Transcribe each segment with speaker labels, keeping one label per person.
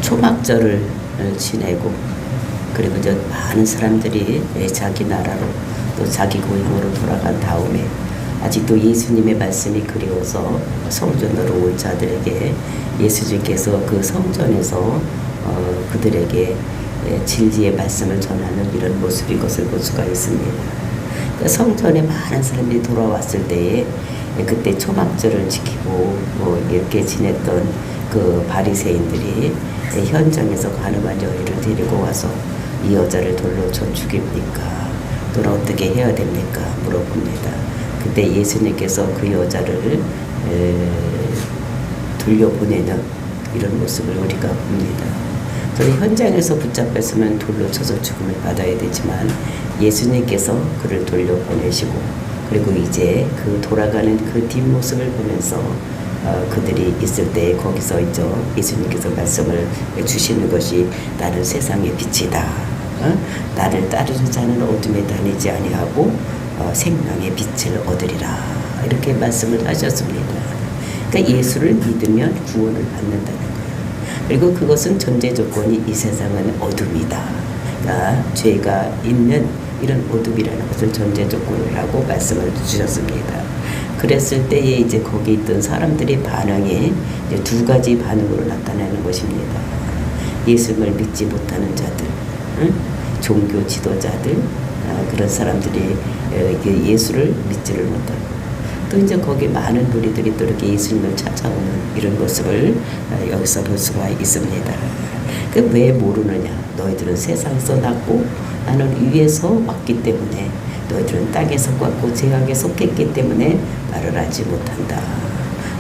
Speaker 1: 초막절을 지내고, 그리고 이제 많은 사람들이 자기 나라로 또 자기 고향으로 돌아간 다음에 아직도 예수님의 말씀이 그리워서 성전으로 올 자들에게 예수님께서 그 성전에서 그들에게 진리의 말씀을 전하는 이런 모습인 것을 볼 수가 있습니다. 그 성전에 많은 사람들이 돌아왔을 때에 그때 초막절을 지키고 이렇게 지냈던 그 바리새인들이 현장에서 가늠한 여인을 데리고 와서 이 여자를 돌로 쳐 죽입니까? 또는 어떻게 해야 됩니까? 물어봅니다. 그때 예수님께서 그 여자를 돌려보내는 이런 모습을 우리가 봅니다. 저희 현장에서 붙잡혔으면 돌로 쳐서 죽음을 받아야 되지만 예수님께서 그를 돌려보내시고, 그리고 이제 그 돌아가는 그 뒷모습을 보면서 그들이 있을 때 거기서 이제 예수님께서 말씀을 주시는 것이 나는 세상의 빛이다. 나를 따르는 자는 어둠에 다니지 아니하고 생명의 빛을 얻으리라. 이렇게 말씀을 하셨습니다. 그러니까 예수를 믿으면 구원을 받는다는 거예요. 그리고 그것은 전제 조건이 이 세상은 어둠이다. 그러니까 죄가 있는 이런 어둠이라는 것을 전제 조건을 하고 말씀을 주셨습니다. 그랬을 때에 이제 거기 있던 사람들의 반응이 이제 두 가지 반응으로 나타나는 것입니다. 예수를 믿지 못하는 자들, 종교 지도자들, 그런 사람들이 예수를 믿지를 못하고, 또 이제 거기 많은 무리들이 또 이렇게 예수님을 찾아오는 이런 모습을 여기서 볼 수가 있습니다. 그 왜 모르느냐? 너희들은 세상에서 났고 나는 위에서 왔기 때문에, 너희들은 땅에서 왔고 죄악에 속했기 때문에 나를 알지 못한다.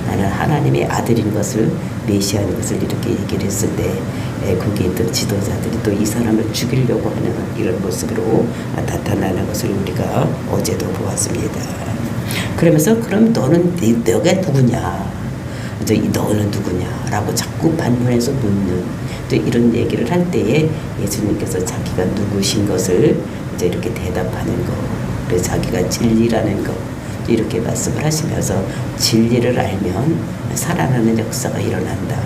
Speaker 1: 나는 하나님의 아들인 것을, 메시아인 것을 이렇게 얘기를 했을 때 거기에 있던 지도자들이 또 이 사람을 죽이려고 하는 이런 모습으로 나타나는 것을 우리가 어제도 보았습니다. 그러면서 그럼 너는 너가 누구냐? 너는 누구냐라고 자꾸 반문해서 묻는 또 이런 얘기를 할 때에 예수님께서 자기가 누구신 것을 이제 이렇게 대답하는 거, 그래서 자기가 진리라는 거 이렇게 말씀을 하시면서 진리를 알면 살아나는 역사가 일어난다.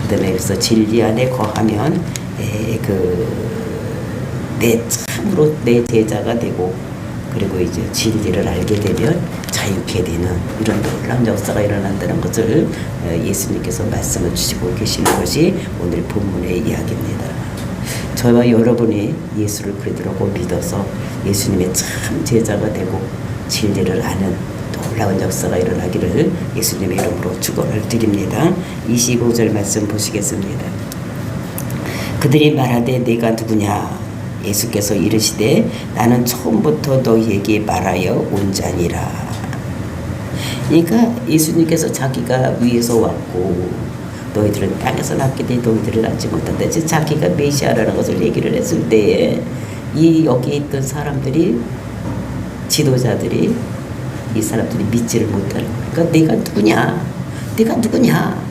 Speaker 1: 그다음에 그래서 진리 안에 거하면 내 참으로 내 제자가 되고, 그리고 이제 진리를 알게 되면 자유케 되는 이런 놀라운 역사가 일어난다는 것을 예수님께서 말씀을 주시고 계시는 것이 오늘 본문의 이야기입니다. 저와 여러분이 예수를 그리스도라고 믿어서 예수님의 참 제자가 되고 진리를 아는 놀라운 역사가 일어나기를 예수님의 이름으로 축원을 드립니다. 25절 말씀 보시겠습니다. 그들이 말하되 네가 누구냐? 예수께서 이르시되 나는 처음부터 너희에게 말하여 온 자니라. 그러니까 예수님께서 자기가 위에서 왔고 너희들은 땅에서 났기 때문에 너희들을 알지 못한다. 자기가 메시아라는 것을 얘기를 했을 때에 여기에 있던 사람들이, 지도자들이, 이 사람들이 믿지를 못하는 거예요. 그러니까 네가 누구냐? 네가 누구냐?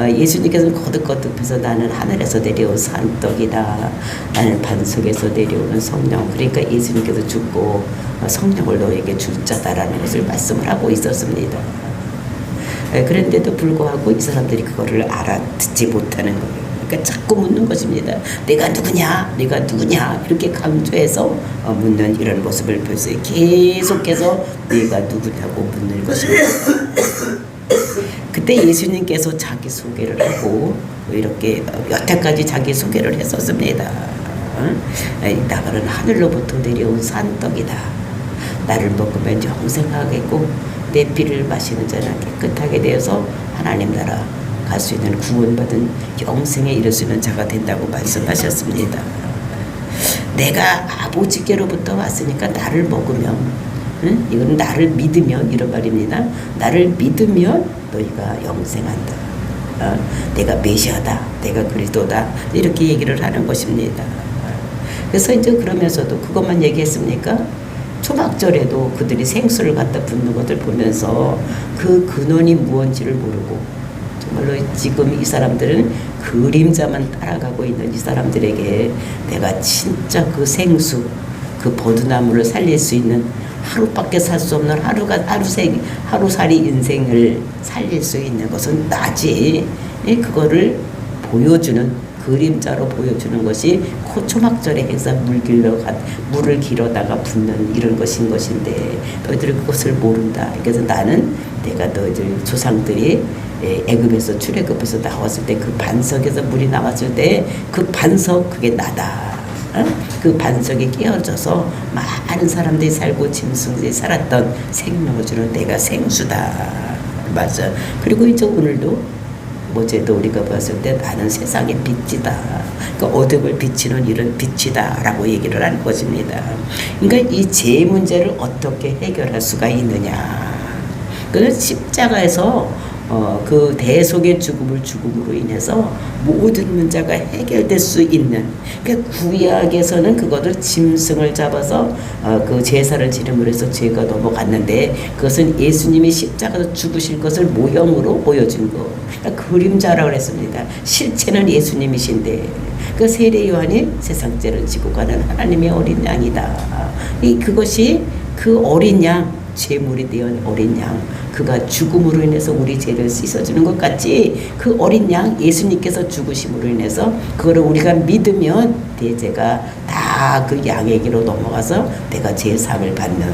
Speaker 1: 예수님께서는 거듭거듭해서 나는 하늘에서 내려온 산떡이다. 나는 반석에서 내려오는 성령. 그러니까 예수님께서 죽고 성령을 너에게 줄 자다라는 것을 말씀을 하고 있었습니다. 그런데도 불구하고 이 사람들이 그거를 알아듣지 못하는 거예요. 그러니까 자꾸 묻는 것입니다. 내가 누구냐? 내가 누구냐? 이렇게 강조해서 묻는 이런 모습을 보였어요. 계속해서 내가 누구냐고 묻는 것입니다. 그때 예수님께서 자기 소개를 하고 이렇게 여태까지 자기 소개를 했었습니다. 나는 하늘로부터 내려온 산떡이다. 나를 먹으면 영생하겠고 내 피를 마시는 자는 깨끗하게 되어서 하나님 나라 갈 수 있는 구원받은 영생에 이를 수 있는 자가 된다고 말씀하셨습니다. 내가 아버지께로부터 왔으니까 나를 먹으면, 이건 나를 믿으면 이런 말입니다. 나를 믿으면 너희가 영생한다. 내가 메시아다. 내가 그리스도다. 이렇게 얘기를 하는 것입니다. 그래서 이제 그러면서도 그것만 얘기했습니까? 초막절에도 그들이 생수를 갖다 붓는 것을 보면서 그 근원이 무언지를 모르고, 정말로 지금 이 사람들은 그림자만 따라가고 있는 이 사람들에게 내가 진짜 그 생수, 그 버드나무를 살릴 수 있는, 하루밖에 살 수 없는 하루살이 인생을 살릴 수 있는 것은 나지. 그거를 보여주는 그림자로 보여주는 것이 초막절에 해서 물을 길어다가 붓는 이런 것인 것인데 너희들이 그것을 모른다. 그래서 나는 내가 너희들 조상들이 애굽에서 출애굽해서 나왔을 때 그 반석에서 물이 나왔을 때 그 반석 그게 나다. 그 반석에 끼어져서 많은 사람들이 살고 짐승들이 살았던 생명을 주는 내가 생수다. 맞아. 그리고 이제 오늘도 어제도 우리가 봤을 때 나는 세상의 빛이다. 그러니까 어둠을 비치는 이런 빛이다 라고 얘기를 하는 것입니다. 그러니까 이 죄 문제를 어떻게 해결할 수가 있느냐. 그 십자가에서 그 대속의 죽음으로 인해서 모든 문제가 해결될 수 있는, 그러니까 구약에서는 그것을 짐승을 잡아서 그 제사를 지름으로 해서 죄가 넘어갔는데 그것은 예수님이 십자가에서 죽으실 것을 모형으로 보여준 거, 그러니까 그림자라고 했습니다. 실체는 예수님이신데 그 세례 요한이 세상 죄를 지고 가는 하나님의 어린 양이다. 그것이 그 어린 양, 제물이 되어 어린 양, 그가 죽음으로 인해서 우리 죄를 씻어주는 것 같이 그 어린 양 예수님께서 죽으심으로 인해서 그거를 우리가 믿으면 대제가 다 그 양에게로 넘어가서 내가 제사를 받는,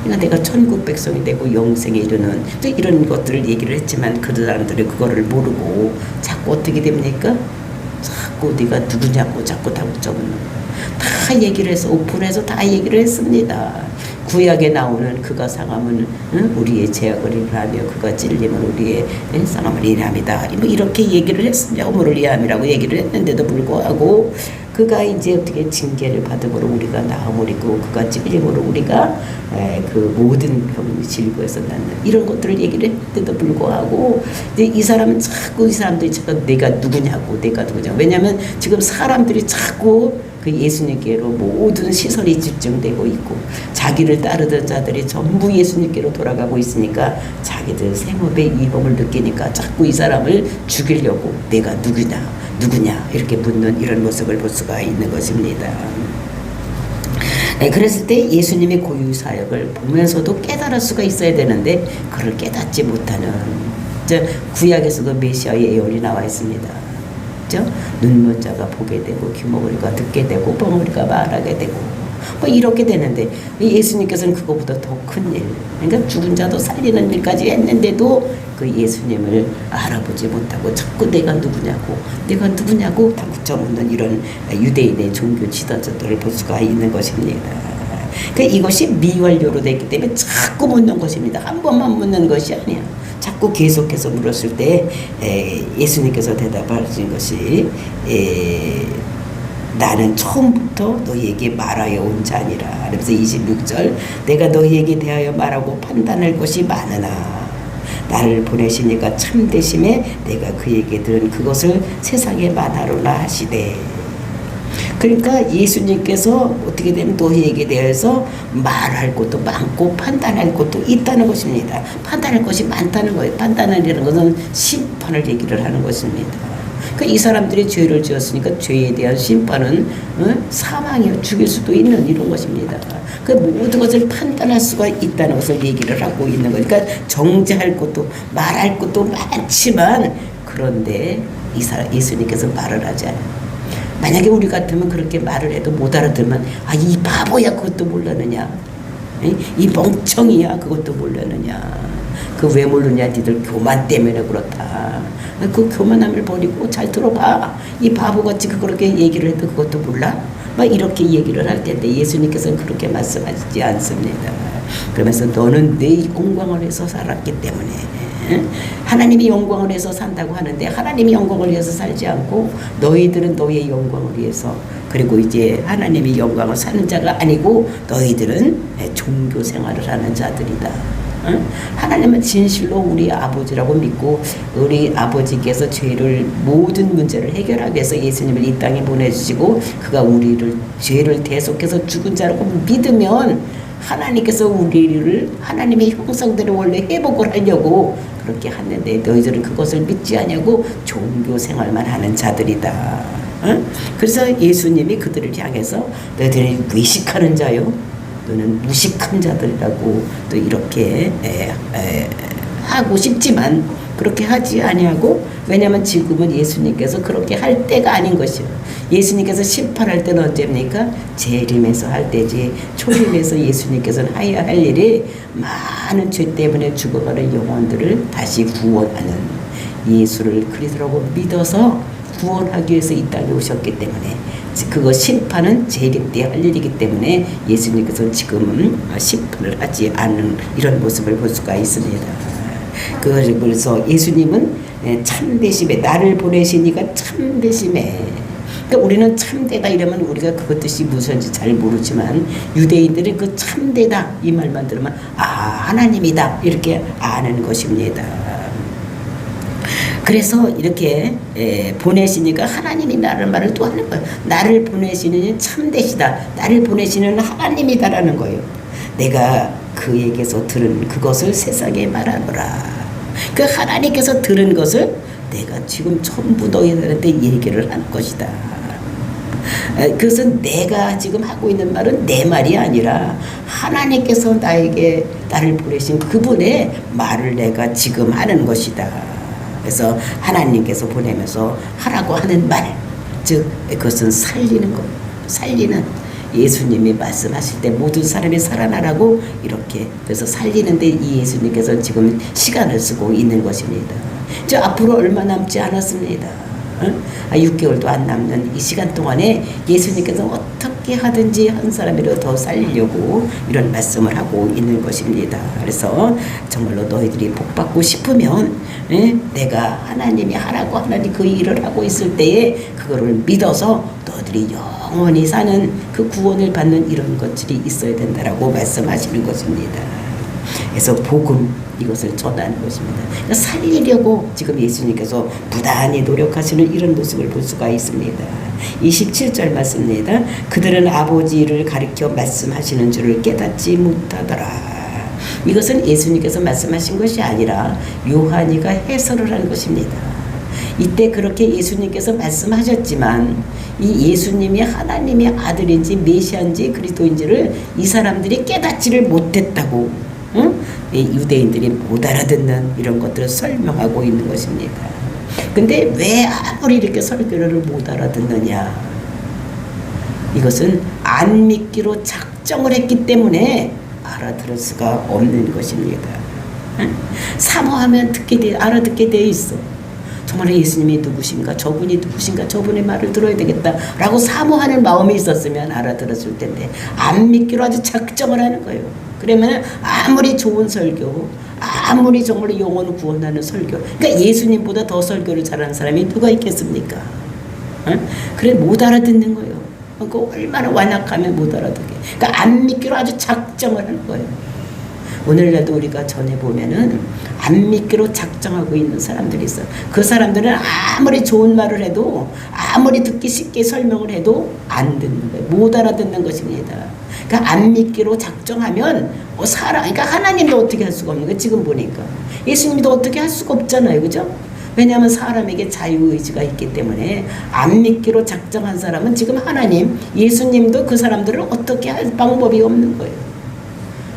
Speaker 1: 그러니까 내가 천국 백성이 되고 영생에 이르는 또 이런 것들을 얘기를 했지만 그 사람들이 그거를 모르고 자꾸 어떻게 됩니까? 자꾸 네가 누구냐고 자꾸 다 붙잡는 다 얘기를 해서 오픈해서 다 얘기를 했습니다. 구약에 나오는 그가 상함은 우리의 죄악을 일하며 그가 찔림은 우리의 상함을 일함이다. 뭐 이렇게 얘기를 했습니다. 오물을 이함이라고 얘기를 했는데도 불구하고 그가 이제 어떻게 징계를 받음으로 우리가 나음으리고 그가 찔림으로 우리가 그 모든 병이 질고에서 낳는 이런 것들을 얘기를 했는데도 불구하고 이제 이 사람은 자꾸 이 사람들이 자꾸 내가 누구냐고 왜냐하면 지금 사람들이 자꾸 그 예수님께로 모든 시선이 집중되고 있고 자기를 따르던 자들이 전부 예수님께로 돌아가고 있으니까 자기들 생업의 위험을 느끼니까 자꾸 이 사람을 죽이려고 내가 누구냐 이렇게 묻는 이런 모습을 볼 수가 있는 것입니다. 그랬을 때 예수님의 고유 사역을 보면서도 깨달을 수가 있어야 되는데 그걸 깨닫지 못하는, 구약에서도 메시아의 예언이 나와 있습니다. 눈먼 자가 보게 되고 귀머거리가 듣게 되고 벙어리가 말하게 되고 뭐 이렇게 되는데 예수님께서는 그거보다 더 큰 일, 그러니까 죽은 자도 살리는 일까지 했는데도 그 예수님을 알아보지 못하고 자꾸 내가 누구냐고 다 붙여묻는 이런 유대인의 종교 지도자들을 볼 수가 있는 것입니다. 그러니까 이것이 미완료로 됐기 때문에 자꾸 묻는 것입니다. 한 번만 묻는 것이 아니야. 자꾸 계속해서 물었을 때 예수님께서 대답하신 것이 나는 처음부터 너희에게 말하여 온 자니라. 그래서 26절 내가 너희에게 대하여 말하고 판단할 것이 많으나 나를 보내시니까 참되심에 내가 그에게 들은 그것을 세상에 말하노라 하시되. 그러니까 예수님께서 어떻게 되면 너희에게 대해서 말할 것도 많고 판단할 것도 있다는 것입니다. 판단할 것이 많다는 거예요. 판단하려는 것은 심판을 얘기를 하는 것입니다. 그러니까 이 사람들이 죄를 지었으니까 죄에 대한 심판은 사망이요, 죽일 수도 있는 이런 것입니다. 그 모든 것을 판단할 수가 있다는 것을 얘기를 하고 있는 거예요. 그러니까 정죄할 것도 말할 것도 많지만 그런데 예수님께서 말을 하지 않아요. 만약에 우리 같으면 그렇게 말을 해도 못 알아들으면 이 바보야 그것도 몰랐느냐, 이 멍청이야 그것도 몰랐느냐, 그 왜 모르냐 니들 교만 때문에 그렇다, 그 교만함을 버리고 잘 들어봐, 이 바보같이 그렇게 얘기를 해도 그것도 몰라? 막 이렇게 얘기를 할 텐데 예수님께서는 그렇게 말씀하시지 않습니다. 그러면서 너는 내 영광을 위해서 살았기 때문에, 하나님이 영광을 위해서 산다고 하는데 하나님이 영광을 위해서 살지 않고 너희들은 너희의 영광을 위해서, 그리고 이제 하나님이 영광을 사는 자가 아니고 너희들은 종교 생활을 하는 자들이다. 하나님은 진실로 우리 아버지라고 믿고 우리 아버지께서 모든 문제를 해결하기 위해서 예수님을 이 땅에 보내주시고 그가 우리를 죄를 대속해서 죽은 자라고 믿으면 하나님께서 우리를 하나님의 형상대로 원래 회복을 하려고 그렇게 하는데 너희들은 그것을 믿지 않냐고 종교 생활만 하는 자들이다. 그래서 예수님이 그들을 향해서 너희들이 외식하는 자요, 너는 무식한 자들이라고 또 이렇게 하고 싶지만 그렇게 하지 아니하고 왜냐하면 지금은 예수님께서 그렇게 할 때가 아닌 것이요. 예수님께서 심판할 때는 언제입니까? 재림에서 할 때지. 초림에서 예수님께서는 해야 할 일이 많은 죄 때문에 죽어가는 영혼들을 다시 구원하는, 예수를 그리스도라고 믿어서 구원하기 위해서 이 땅에 오셨기 때문에, 그거 심판은 재림 때 할 일이기 때문에 예수님께서는 지금은 심판을 하지 않는 이런 모습을 볼 수가 있습니다. 그래서 예수님은 참되심에, 나를 보내신 이가 참되심에, 그러니까 우리는 참되다 이러면 우리가 그것 뜻이 무엇인지 잘 모르지만, 유대인들은 그 참되다 이 말만 들으면 하나님이다 이렇게 아는 것입니다. 그래서 이렇게 보내시니까 하나님이 나를 말을 또 하는 거예요. 나를 보내시는 참되시다, 나를 보내시는 하나님이다라는 거예요. 내가 그에게서 들은 그것을 세상에 말하노라. 그 하나님께서 들은 것을 내가 지금 전부 너희들한테 얘기를 하는 것이다. 그것은 내가 지금 하고 있는 말은 내 말이 아니라 하나님께서 나를 보내신 그분의 말을 내가 지금 하는 것이다. 그래서 하나님께서 보내면서 하라고 하는 말, 즉 그것은 살리는 것, 살리는, 예수님이 말씀하실 때 모든 사람이 살아나라고 이렇게, 그래서 살리는데 이 예수님께서 지금 시간을 쓰고 있는 것입니다. 저 앞으로 얼마 남지 않았습니다. 6개월도 안 남는 이 시간 동안에 예수님께서 어떻게 하든지 한 사람이라도 더 살리려고 이런 말씀을 하고 있는 것입니다. 그래서 정말로 너희들이 복받고 싶으면 내가 하나님이 하라고 하나님 그 일을 하고 있을 때에 그거를 믿어서 너희들이 영원히 사는 그 구원을 받는 이런 것들이 있어야 된다라고 말씀하시는 것입니다. 그래서 복음, 이것을 전하는 것입니다. 그러니까 살리려고 지금 예수님께서 부단히 노력하시는 이런 모습을 볼 수가 있습니다. 27절 말씀입니다. 그들은 아버지를 가리켜 말씀하시는 줄을 깨닫지 못하더라. 이것은 예수님께서 말씀하신 것이 아니라 요한이가 해설을 한 것입니다. 이때 그렇게 예수님께서 말씀하셨지만 이 예수님이 하나님의 아들인지 메시아인지 그리스도인지를 이 사람들이 깨닫지를 못했다고, 유대인들이 못 알아듣는 이런 것들을 설명하고 있는 것입니다. 근데 왜 아무리 이렇게 설교를 못 알아듣느냐? 이것은 안 믿기로 작정을 했기 때문에 알아들을 수가 없는 것입니다. 사모하면 알아듣게 돼 있어. 정말 예수님이 누구신가, 저분이 누구신가, 저분의 말을 들어야 되겠다라고 사모하는 마음이 있었으면 알아들었을 텐데 안 믿기로 아주 작정을 하는 거예요. 그러면 아무리 좋은 설교, 아무리 정말 영혼을 구원하는 설교, 그러니까 예수님보다 더 설교를 잘하는 사람이 누가 있겠습니까? 그래 못 알아듣는 거예요. 그 얼마나 완악하면 못 알아듣게. 그러니까 안 믿기로 아주 작정을 하는 거예요. 오늘날도 우리가 전해보면은 안 믿기로 작정하고 있는 사람들이 있어요. 그 사람들은 아무리 좋은 말을 해도, 아무리 듣기 쉽게 설명을 해도 안 듣는 거예요. 못 알아듣는 것입니다. 그러니까 안 믿기로 작정하면 그러니까 하나님도 어떻게 할 수가 없는 거예요. 지금 보니까 예수님도 어떻게 할 수가 없잖아요, 그죠? 왜냐하면 사람에게 자유의지가 있기 때문에 안 믿기로 작정한 사람은 지금 하나님, 예수님도 그 사람들을 어떻게 할 방법이 없는 거예요.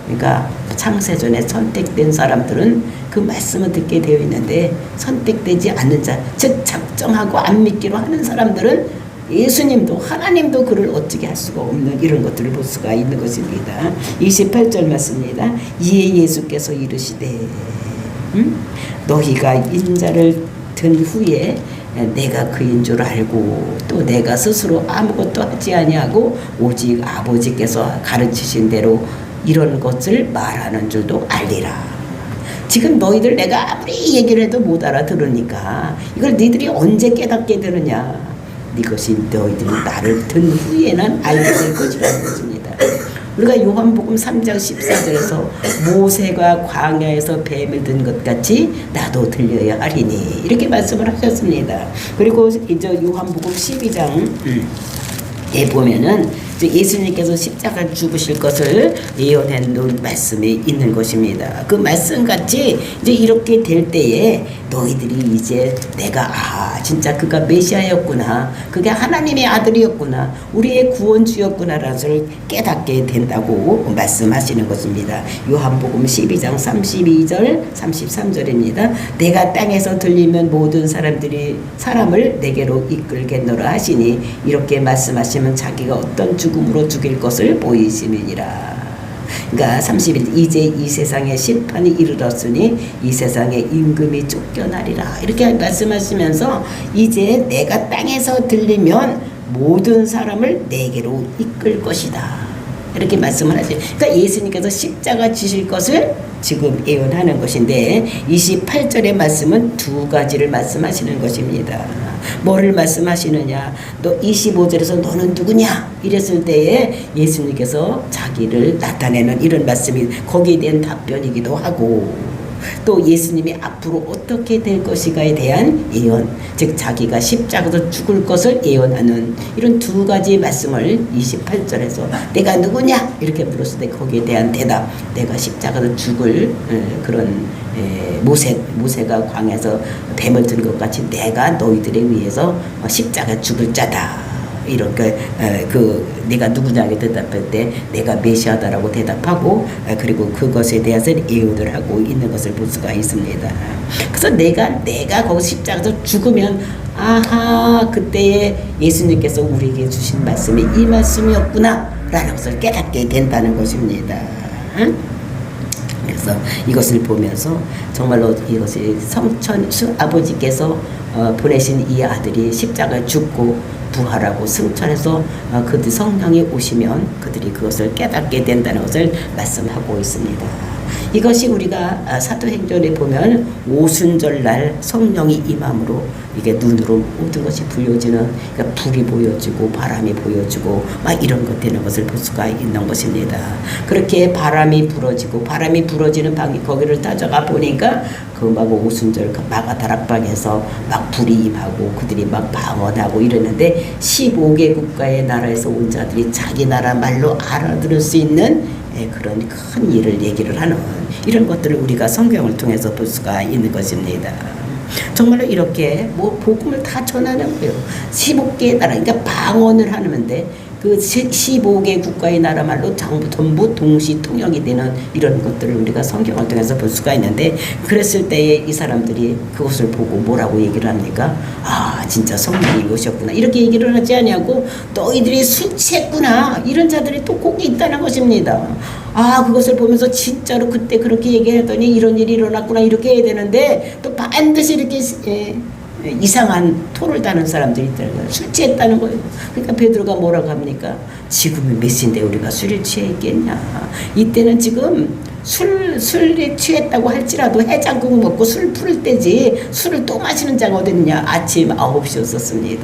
Speaker 1: 그러니까 창세전에 선택된 사람들은 그 말씀을 듣게 되어 있는데 선택되지 않는 자, 즉 작정하고 안 믿기로 하는 사람들은 예수님도 하나님도 그를 어떻게 할 수가 없는 이런 것들을 볼 수가 있는 것입니다. 28절 말씀입니다. 이에 예수께서 이르시되 너희가 인자를 든 후에 내가 그인 줄 알고 또 내가 스스로 아무것도 하지 아니하고 오직 아버지께서 가르치신 대로 이런 것을 말하는 줄도 알리라. 지금 너희들 내가 아무리 얘기를 해도 못 알아들으니까 이걸 너희들이 언제 깨닫게 되느냐. 이것이 너희들이 나를 든 후에는 알게 될 것이라는 것입니다. 우리가 요한복음 3장 14절에서 모세가 광야에서 뱀을 든 것 같이 나도 들려야 하리니 이렇게 말씀을 하셨습니다. 그리고 이제 요한복음 12장에 보면은 예수님께서 십자가 죽으실 것을 예언해 놓은 말씀이 있는 것입니다. 그 말씀같이 이제 이렇게 될 때에 너희들이 이제 내가 진짜 그가 메시아였구나, 그게 하나님의 아들이었구나, 우리의 구원주였구나라는 것을 깨닫게 된다고 말씀하시는 것입니다. 요한복음 12장 32절 33절입니다. 내가 땅에서 들리면 모든 사람을 내게로 이끌겠노라 하시니, 이렇게 말씀하시면 자기가 어떤 죽음으로 죽일 것을 보이심이니라. 그러니까 31, 이제 이 세상에 심판이 이르렀으니 이 세상에 임금이 쫓겨나리라, 이렇게 말씀하시면서 이제 내가 땅에서 들리면 모든 사람을 내게로 이끌 것이다, 이렇게 말씀을 하죠. 그러니까 예수님께서 십자가 지실 것을 지금 예언하는 것인데, 28절의 말씀은 두 가지를 말씀하시는 것입니다. 뭐를 말씀하시느냐, 너 25절에서 너는 누구냐 이랬을 때에 예수님께서 자기를 나타내는 이런 말씀이 거기에 대한 답변이기도 하고, 또 예수님이 앞으로 어떻게 될 것인가에 대한 예언, 즉 자기가 십자가에서 죽을 것을 예언하는 이런 두 가지 말씀을 28절에서 내가 누구냐 이렇게 물었을 때 거기에 대한 대답, 내가 십자가에서 죽을 그런 모세가 광야에서 뱀을 든 것 같이 내가 너희들에 위해서 십자가 죽을 자다, 이렇게 내가 누구냐고 대답할 때 내가 메시아다라고 대답하고, 그리고 그것에 대해서 예언을 하고 있는 것을 볼 수가 있습니다. 그래서 내가 거기 십자가에서 죽으면 그때에 예수님께서 우리에게 주신 말씀이 이 말씀이었구나 라는 것을 깨닫게 된다는 것입니다. 그래서 이것을 보면서 정말로 이것이 아버지께서 보내신 이 아들이 십자가에 죽고 부활하고 승천해서 그들 성령이 오시면 그들이 그것을 깨닫게 된다는 것을 말씀하고 있습니다. 이것이 우리가 사도행전에 보면 오순절날 성령이 임함으로 이게 눈으로 모든 것이 보여지는, 그러니까 불이 보여지고 바람이 보여지고 막 이런 것 되는 것을 볼 수가 있는 것입니다. 그렇게 바람이 불어지는 방이 거기를 따져가 보니까 그 막 오순절 마가 다락방에서 막 불이 임하고 그들이 막 방언하고 이러는데 15개 국가의 나라에서 온 자들이 자기 나라 말로 알아들을 수 있는 그런 큰 일을 얘기를 하는 이런 것들을 우리가 성경을 통해서 볼 수가 있는 것입니다. 정말로 이렇게 복음을 다 전하는 거예요. 15개의 나라, 그러니까 방언을 하는데 그 15개 국가의 나라 말로 전부 동시 통역이 되는 이런 것들을 우리가 성경을 통해서 볼 수가 있는데, 그랬을 때에 이 사람들이 그것을 보고 뭐라고 얘기를 합니까? 진짜 성령이 오셨구나 이렇게 얘기를 하지 않냐고, 너희들이 술 취했구나 이런 자들이 또 꼭 있다는 것입니다. 그것을 보면서 진짜로 그때 그렇게 얘기했더니 이런 일이 일어났구나 이렇게 해야 되는데, 또 반드시 이렇게 이상한 토를 다는 사람들이 있다는 거예요. 술 취했다는 거예요. 그러니까 베드로가 뭐라고 합니까? 지금이 몇 시인데 우리가 술에 취해 있겠냐. 이때는 지금 술에 취했다고 할지라도 해장국 먹고 술 풀 때지 술을 또 마시는 자가 어디 있느냐. 아침 9시였었습니다.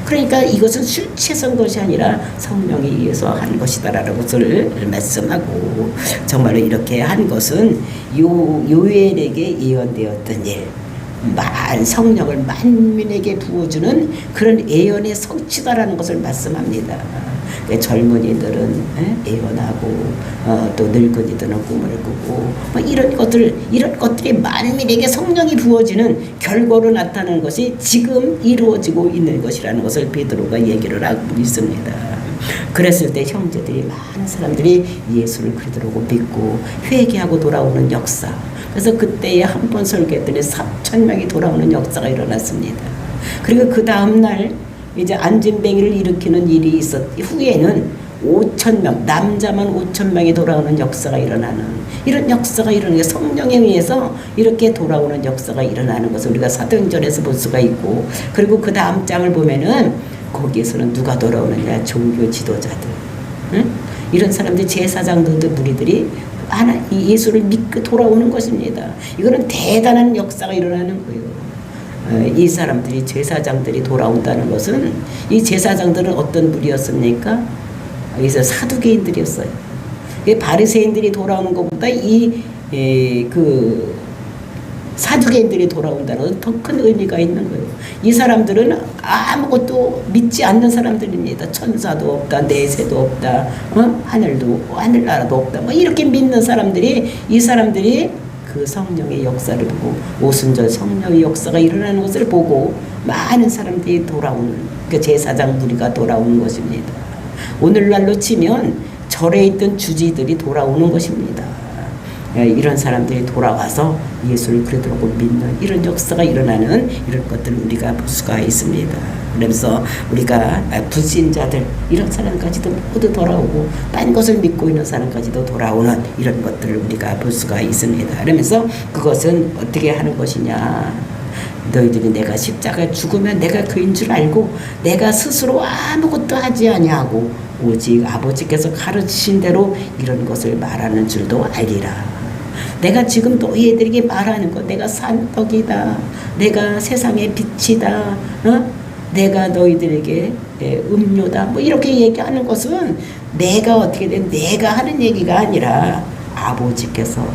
Speaker 1: 그러니까 이것은 술 취해서 한 것이 아니라 성령에 의해서 한 것이다라는 것을 말씀하고, 정말로 이렇게 한 것은 요엘에게 예언되었던 일, 성령을 만민에게 부어주는 그런 예언의 성취다라는 것을 말씀합니다. 젊은이들은 예언하고 또 늙은이들은 꿈을 꾸고 이런 것들이 만민에게 성령이 부어지는 결과로 나타나는 것이 지금 이루어지고 있는 것이라는 것을 베드로가 얘기를 하고 있습니다. 그랬을 때 형제들이, 많은 사람들이 예수를 그리스도로 믿고 회개하고 돌아오는 역사, 그래서 그때에 한 번 설교했더니 3,000명이 돌아오는 역사가 일어났습니다. 그리고 그 다음날 이제 안진뱅이를 일으키는 일이 있었 후에는 5,000명, 남자만 5,000명이 돌아오는 역사가 일어나는, 이런 역사가 일어나는, 성령에 의해서 이렇게 돌아오는 역사가 일어나는 것을 우리가 사도행전에서 볼 수가 있고, 그리고 그 다음 장을 보면은 거기에서는 누가 돌아오느냐, 종교 지도자들, 이런 사람들이, 제사장들도 무리들이 예수를 믿고 돌아오는 것입니다. 이거는 대단한 역사가 일어나는 거예요. 이 사람들이, 제사장들이 돌아온다는 것은, 이 제사장들은 어떤 무리였습니까? 여기서 사두개인들이었어요. 바리새인들이 돌아오는 것보다 그 사두개인들이 돌아온다는 것은 더 큰 의미가 있는 거예요. 이 사람들은 아무것도 믿지 않는 사람들입니다. 천사도 없다, 내세도 없다, 하늘나라도 없다. 뭐 이렇게 믿는 사람들이, 이 사람들이 그 성령의 역사를 보고, 오순절 성령의 역사가 일어나는 것을 보고 많은 사람들이 돌아오는, 그 제사장 무리가 돌아오는 것입니다. 오늘날로 치면 절에 있던 주지들이 돌아오는 것입니다. 이런 사람들이 돌아와서 예수를 그리스도라고 믿는 이런 역사가 일어나는 이런 것들을 우리가 볼 수가 있습니다. 그러면서 우리가 불신자들 이런 사람까지도 모두 돌아오고 딴 것을 믿고 있는 사람까지도 돌아오는 이런 것들을 우리가 볼 수가 있습니다. 그러면서 그것은 어떻게 하는 것이냐, 너희들이 내가 십자가에 죽으면 내가 그인 줄 알고 내가 스스로 아무것도 하지 아니하고 오직 아버지께서 가르치신 대로 이런 것을 말하는 줄도 알리라. 내가 지금 너희들에게 말하는 것, 내가 산떡이다, 내가 세상의 빛이다, 내가 너희들에게 음료다, 뭐 이렇게 얘기하는 것은 내가 어떻게 된, 내가 하는 얘기가 아니라 아버지께서,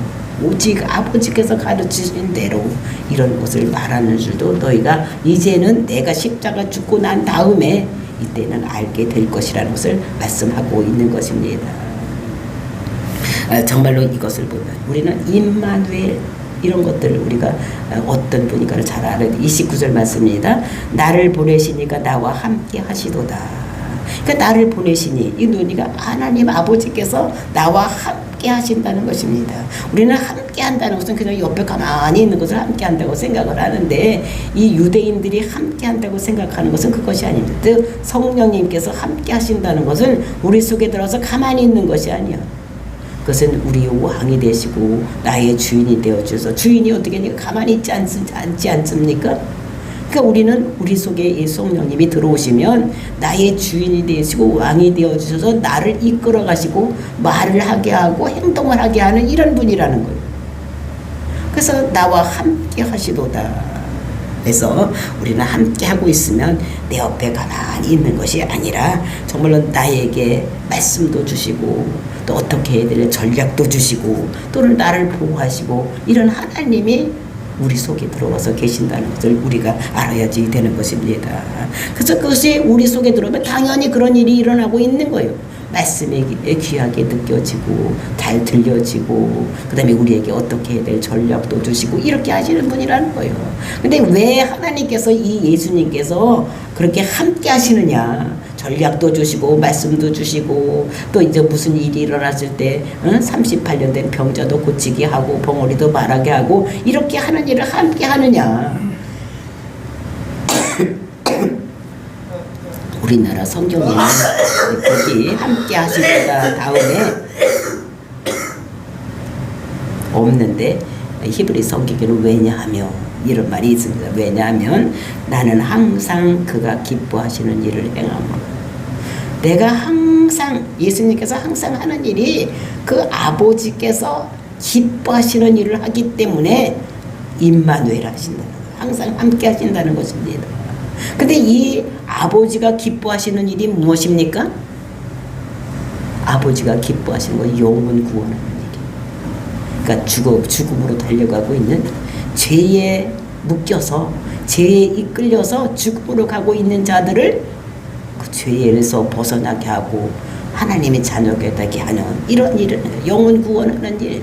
Speaker 1: 오직 아버지께서 가르치신 대로 이런 것을 말하는 줄도 너희가 이제는 내가 십자가 죽고 난 다음에 이때는 알게 될 것이라는 것을 말씀하고 있는 것입니다. 정말로 이것을 보면 우리는 임마누엘 이런 것들을 우리가 어떤 분인가를 잘 알아야 돼. 29절 말씀입니다. 나를 보내시니까 나와 함께 하시도다. 그러니까 나를 보내시니 이 논의가 하나님 아버지께서 나와 함께 하신다는 것입니다. 우리는 함께 한다는 것은 그냥 옆에 가만히 있는 것을 함께 한다고 생각을 하는데, 이 유대인들이 함께 한다고 생각하는 것은 그것이 아닙니다. 즉 성령님께서 함께 하신다는 것은 우리 속에 들어서 가만히 있는 것이 아니야. 그것은 우리 왕이 되시고 나의 주인이 되어주셔서, 주인이 어떻게 가만히 있지 않습니까? 그러니까 우리는 우리 속에 이 성령님이 들어오시면 나의 주인이 되시고 왕이 되어주셔서 나를 이끌어 가시고 말을 하게 하고 행동을 하게 하는 이런 분이라는 거예요. 그래서 나와 함께 하시도다. 그래서 우리는 함께 하고 있으면 내 옆에 가만히 있는 것이 아니라 정말로 나에게 말씀도 주시고 또 어떻게 해야 될 전략도 주시고 또는 나를 보호하시고 이런 하나님이 우리 속에 들어와서 계신다는 것을 우리가 알아야지 되는 것입니다. 그래서 그것이 우리 속에 들어오면 당연히 그런 일이 일어나고 있는 거예요. 말씀이 귀하게 느껴지고 잘 들려지고 그 다음에 우리에게 어떻게 해야 될 전략도 주시고 이렇게 하시는 분이라는 거예요. 근데 왜 하나님께서, 이 예수님께서 그렇게 함께 하시느냐, 전략도 주시고 말씀도 주시고 또 이제 무슨 일이 일어났을 때 38년 된 병자도 고치게 하고 벙어리도 말하게 하고 이렇게 하는 일을 함께 하느냐. 우리나라 성경에는 거기 함께 하시다 다음에 없는데 히브리 성경에는 왜냐하며 이런 말이 있습니다. 왜냐하면 나는 항상 그가 기뻐하시는 일을 행함으로. 내가 항상, 예수님께서 항상 하는 일이 그 아버지께서 기뻐하시는 일을 하기 때문에 임마누엘 하신다는 거예요. 항상 함께 하신다는 것입니다. 근데 이 아버지가 기뻐하시는 일이 무엇입니까? 아버지가 기뻐하시는 건 영혼 구원하는 일이에요. 그러니까 죽음으로 달려가고 있는, 죄에 묶여서 죄에 이끌려서 죽음으로 가고 있는 자들을 그 죄에서 벗어나게 하고 하나님의 자녀가 되게 하는 이런 일은 영혼 구원하는 일.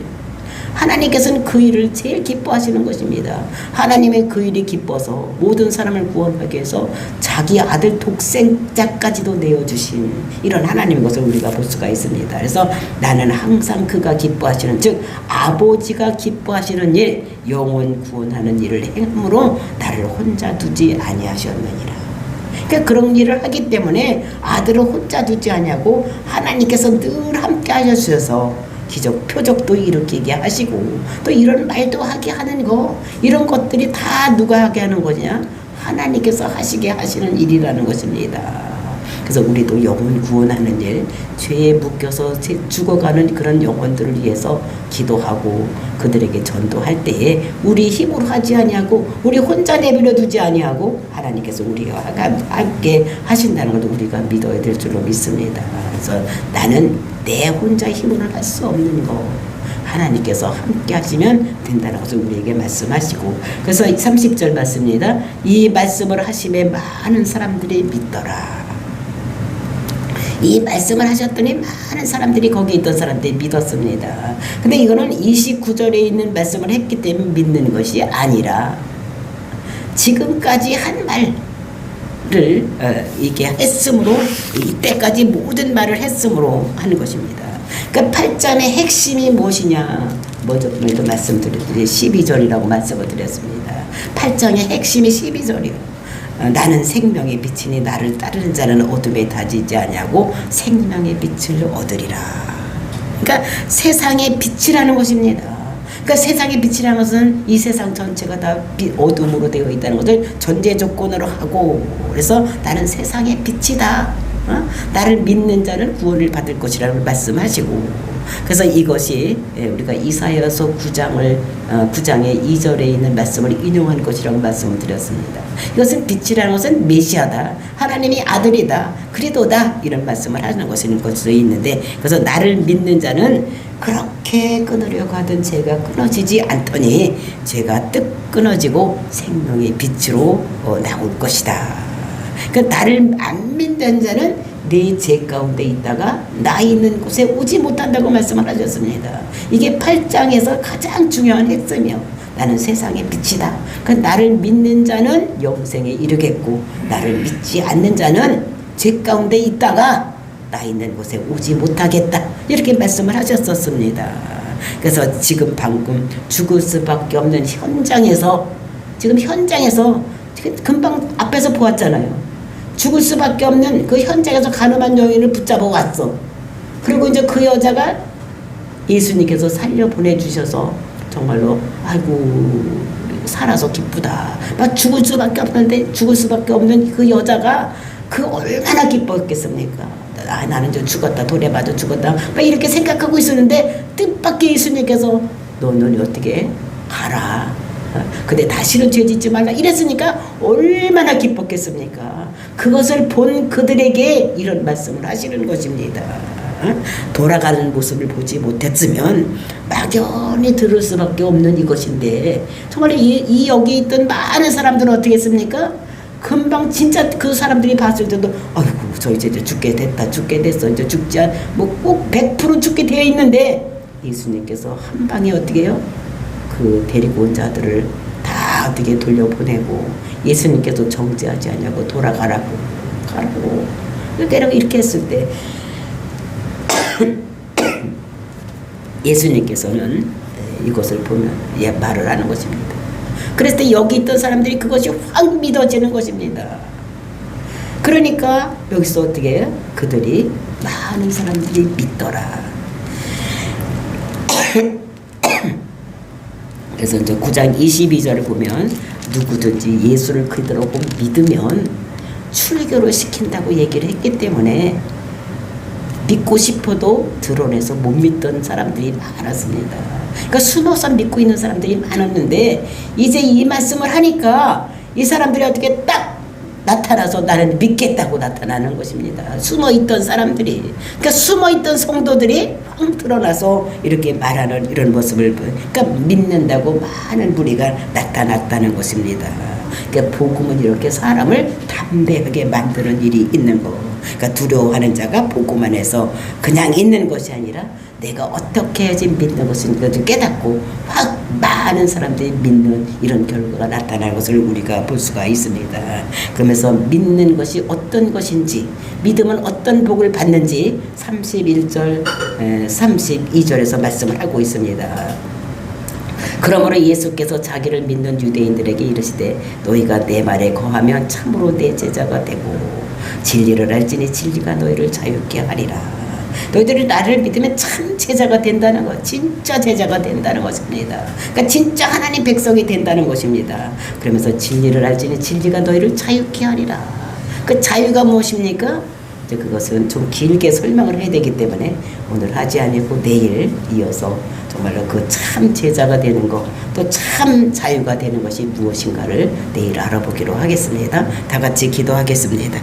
Speaker 1: 하나님께서는 그 일을 제일 기뻐하시는 것입니다. 하나님의 그 일이 기뻐서 모든 사람을 구원하기 위해서 자기 아들 독생자까지도 내어주신 이런 하나님의 것을 우리가 볼 수가 있습니다. 그래서 나는 항상 그가 기뻐하시는, 즉 아버지가 기뻐하시는 일, 영혼 구원하는 일을 행함으로 나를 혼자 두지 아니하셨느니라. 그러니까 그런 일을 하기 때문에 아들을 혼자 두지 아니하고 하나님께서 늘 함께 하셔서 기적 표적도 일으키게 하시고 또 이런 말도 하게 하는 거, 이런 것들이 다 누가 하게 하는 거냐? 하나님께서 하시게 하시는 일이라는 것입니다. 그래서 우리도 영혼 구원하는 일, 죄에 묶여서 죽어가는 그런 영혼들을 위해서 기도하고 그들에게 전도할 때에 우리 힘으로 하지 아니하고 우리 혼자 내버려 두지 아니하고 하나님께서 우리와 함께 하신다는 것을 우리가 믿어야 될 줄로 믿습니다. 그래서 나는 내 혼자 힘으로 할 수 없는 거, 하나님께서 함께 하시면 된다는 것을 우리에게 말씀하시고, 그래서 30절 말씀입니다. 이 말씀을 하심에 많은 사람들이 믿더라. 이 말씀을 하셨더니 많은 사람들이, 거기 있던 사람들이 믿었습니다. 근데 이거는 29절에 있는 말씀을 했기 때문에 믿는 것이 아니라 지금까지 한 말을 이게 했으므로, 이때까지 모든 말을 했으므로 하는 것입니다. 그러니까 8장의 핵심이 무엇이냐, 먼저 말씀드렸더니 12절이라고 말씀을 드렸습니다. 8장의 핵심이 12절이에요. 나는 생명의 빛이니 나를 따르는 자는 어둠에 다지지 아니하고 생명의 빛을 얻으리라. 그러니까 세상의 빛이라는 것입니다. 그러니까 세상의 빛이라는 것은 이 세상 전체가 다 어둠으로 되어 있다는 것을 전제 조건으로 하고, 그래서 나는 세상의 빛이다. 나를 믿는 자는 구원을 받을 것이라고 말씀하시고, 그래서 이것이 우리가 이사야서 9장의 2절에 있는 말씀을 인용한 것이라고 말씀을 드렸습니다. 이것은 빛이라는 것은 메시아다, 하나님이 아들이다, 그리도다, 이런 말씀을 하는 것이 있는데, 그래서 나를 믿는 자는 그렇게 끊으려고 하던 죄가 끊어지지 않더니 죄가 뜩 끊어지고 생명의 빛으로 나올 것이다. 그러니까 나를 안 믿는 자는 내 죄 가운데 있다가 나 있는 곳에 오지 못한다고 말씀을 하셨습니다. 이게 8장에서 가장 중요한 핵심이요. 나는 세상의 빛이다. 그러니까 나를 믿는 자는 영생에 이르겠고, 나를 믿지 않는 자는 죄 가운데 있다가 나 있는 곳에 오지 못하겠다, 이렇게 말씀을 하셨었습니다. 그래서 지금 방금 죽을 수밖에 없는 현장에서, 지금 금방 앞에서 보았잖아요. 죽을 수밖에 없는 그 현장에서 가늠한 여인을 붙잡아 왔어. 그리고 이제 그 여자가 예수님께서 살려 보내주셔서 정말로 아이고 살아서 기쁘다, 막 죽을 수밖에 없는 그 여자가 그 얼마나 기뻤겠습니까? 나는 이제 죽었다, 돌에 맞아 죽었다, 막 이렇게 생각하고 있었는데 뜻밖의 예수님께서 너는 어떻게 가라, 근데 다시는 죄 짓지 말라, 이랬으니까 얼마나 기뻤겠습니까? 그것을 본 그들에게 이런 말씀을 하시는 것입니다. 돌아가는 모습을 보지 못했으면 막연히 들을 수밖에 없는 이것인데, 정말 이 여기 있던 많은 사람들은 어떻게 했습니까? 금방 진짜 그 사람들이 봤을 때도 아이고 저 이제 죽게 됐어, 이제 죽지 않, 뭐 꼭 100% 죽게 되어 있는데, 예수님께서 한 방에 어떻게 해요? 그 데리고 온 자들을 다 어떻게 돌려보내고, 예수님께서 정죄하지 않냐고 돌아가라고 이렇게 했을 때 예수님께서는 이것을 보면 말을 하는 것입니다. 그랬을 때 여기 있던 사람들이 그것이 확 믿어지는 것입니다. 그러니까 여기서 어떻게 해요? 그들이 많은 사람들이 믿더라. 그래서 이제 9장 22절을 보면 누구든지 예수를 그대로 믿으면 출교를 시킨다고 얘기를 했기 때문에 믿고 싶어도 드러내서 못 믿던 사람들이 많았습니다. 그러니까 숨어서 믿고 있는 사람들이 많았는데, 이제 이 말씀을 하니까 이 사람들이 어떻게 딱 나타나서 나는 믿겠다고 나타나는 것입니다. 숨어있던 사람들이, 그러니까 숨어있던 성도들이 확 드러나서 이렇게 말하는 이런 모습을, 그러니까 믿는다고 많은 무리가 나타났다는 것입니다. 그러니까 복음은 이렇게 사람을 담대하게 만드는 일이 있는 거. 그러니까 두려워하는 자가 복음 안에서 그냥 있는 것이 아니라 내가 어떻게 해야지 믿는 것인지를 깨닫고 확 많은 사람들이 믿는 이런 결과가 나타나는 것을 우리가 볼 수가 있습니다. 그러면서 믿는 것이 어떤 것인지, 믿음은 어떤 복을 받는지 31절, 32절에서 말씀을 하고 있습니다. 그러므로 예수께서 자기를 믿는 유대인들에게 이르시되 너희가 내 말에 거하면 참으로 내 제자가 되고 진리를 알지니 진리가 너희를 자유케 하리라. 너희들이 나를 믿으면 참 제자가 된다는 것, 진짜 제자가 된다는 것입니다. 그러니까 진짜 하나님 백성이 된다는 것입니다. 그러면서 진리를 알지니 진리가 너희를 자유케 하리라. 그 자유가 무엇입니까? 이제 그것은 좀 길게 설명을 해야 되기 때문에 오늘 하지 않고 내일 이어서 정말로 그 참 제자가 되는 것, 또 참 자유가 되는 것이 무엇인가를 내일 알아보기로 하겠습니다. 다 같이 기도하겠습니다.